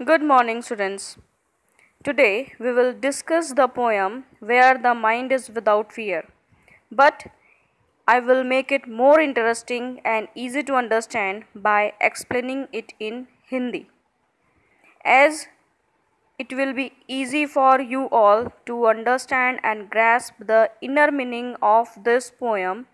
Good morning, students. Today we will discuss the poem Where the Mind is Without Fear. But I will make it more interesting and easy to understand by explaining it in Hindi. As it will be easy for you all to understand and grasp the inner meaning of this poem.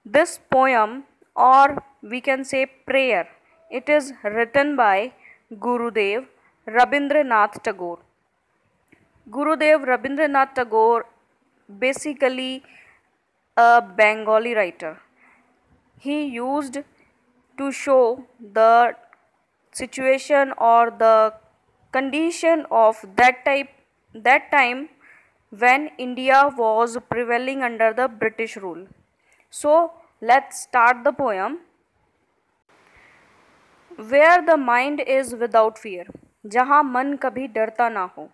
This poem, or we can say prayer, it is written by Gurudev Rabindranath Tagore. Gurudev Rabindranath Tagore, basically a Bengali writer. He used to show the situation or the condition of that time when India was prevailing under the British rule. So let's start the poem. Where the mind is without fear, जहाँ मन कभी डरता ना हो.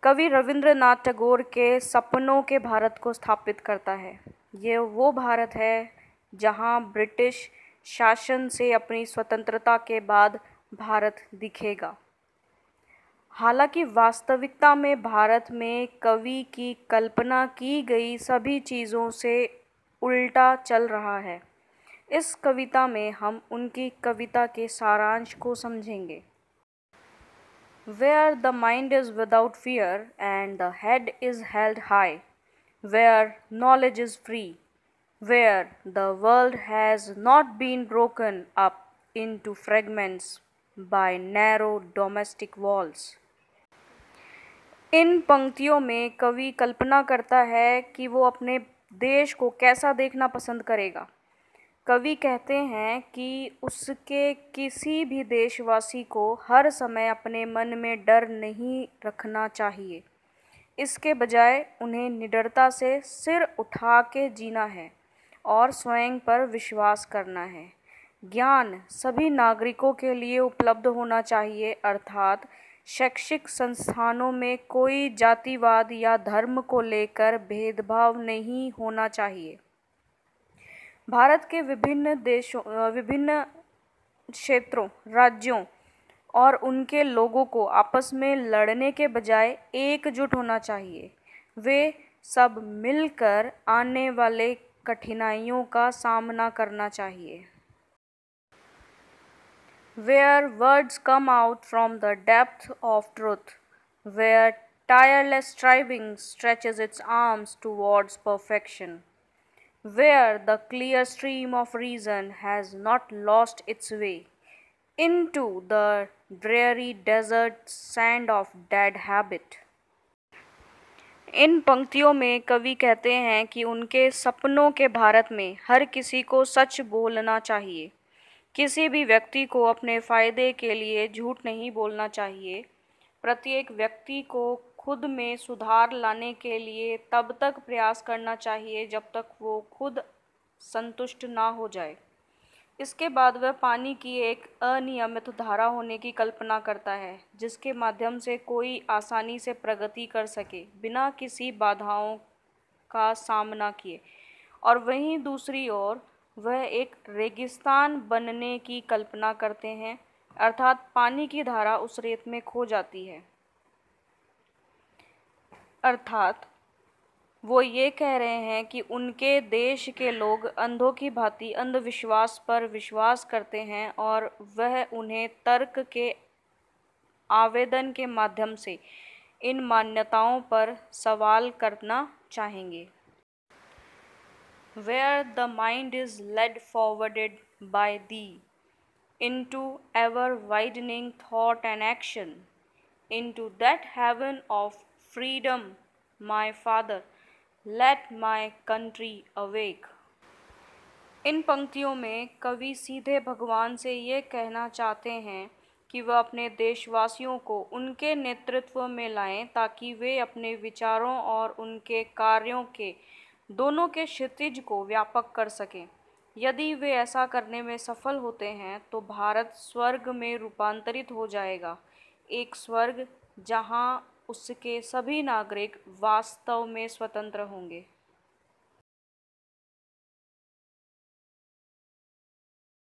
कवि रविंद्रनाथ टैगोर के सपनों के भारत को स्थापित करता है. ये वो भारत है जहाँ ब्रिटिश शासन से अपनी स्वतंत्रता के बाद भारत दिखेगा. हालांकि वास्तविकता में भारत में कवि की कल्पना की गई सभी चीज़ों से उल्टा चल रहा है. इस कविता में हम उनकी कविता के सारांश को समझेंगे. Where the mind is without fear and the head is held high, where knowledge is free, where the world has not been broken up into fragments by narrow domestic walls. इन पंक्तियों में कवि कल्पना करता है कि वो अपने देश को कैसा देखना पसंद करेगा. कवि कहते हैं कि उसके किसी भी देशवासी को हर समय अपने मन में डर नहीं रखना चाहिए. इसके बजाय उन्हें निडरता से सिर उठा के जीना है और स्वयं पर विश्वास करना है. ज्ञान सभी नागरिकों के लिए उपलब्ध होना चाहिए, अर्थात शैक्षिक संस्थानों में कोई जातिवाद या धर्म को लेकर भेदभाव नहीं होना चाहिए. भारत के विभिन्न क्षेत्रों, राज्यों और उनके लोगों को आपस में लड़ने के बजाय एकजुट होना चाहिए. वे सब मिलकर आने वाले कठिनाइयों का सामना करना चाहिए. Where words come out from the depth of truth, where tireless striving stretches its arms towards perfection, where the clear stream of reason has not lost its way into the dreary desert sand of dead habit. इन पंक्तियों में कवि कहते हैं कि उनके सपनों के भारत में हर किसी को सच बोलना चाहिए. किसी भी व्यक्ति को अपने फ़ायदे के लिए झूठ नहीं बोलना चाहिए. प्रत्येक व्यक्ति को खुद में सुधार लाने के लिए तब तक प्रयास करना चाहिए जब तक वो खुद संतुष्ट ना हो जाए. इसके बाद वह पानी की एक अनियमित धारा होने की कल्पना करता है, जिसके माध्यम से कोई आसानी से प्रगति कर सके बिना किसी बाधाओं का सामना किए. और वहीं दूसरी ओर वह एक रेगिस्तान बनने की कल्पना करते हैं, अर्थात पानी की धारा उस रेत में खो जाती है. अर्थात वो ये कह रहे हैं कि उनके देश के लोग अंधों की भांति अंधविश्वास पर विश्वास करते हैं और वह उन्हें तर्क के आवेदन के माध्यम से इन मान्यताओं पर सवाल करना चाहेंगे. Where the mind is led forwarded by thee into ever widening thought and action, into that heaven of freedom, my father, let my country awake. इन पंक्तियों में कवि सीधे भगवान से ये कहना चाहते हैं कि वह अपने देशवासियों को उनके नेतृत्व में लाएं ताकि वे अपने विचारों और उनके कार्यों के दोनों के क्षितिज को व्यापक कर सकें. यदि वे ऐसा करने में सफल होते हैं तो भारत स्वर्ग में रूपांतरित हो जाएगा, एक स्वर्ग जहां उसके सभी नागरिक वास्तव में स्वतंत्र होंगे.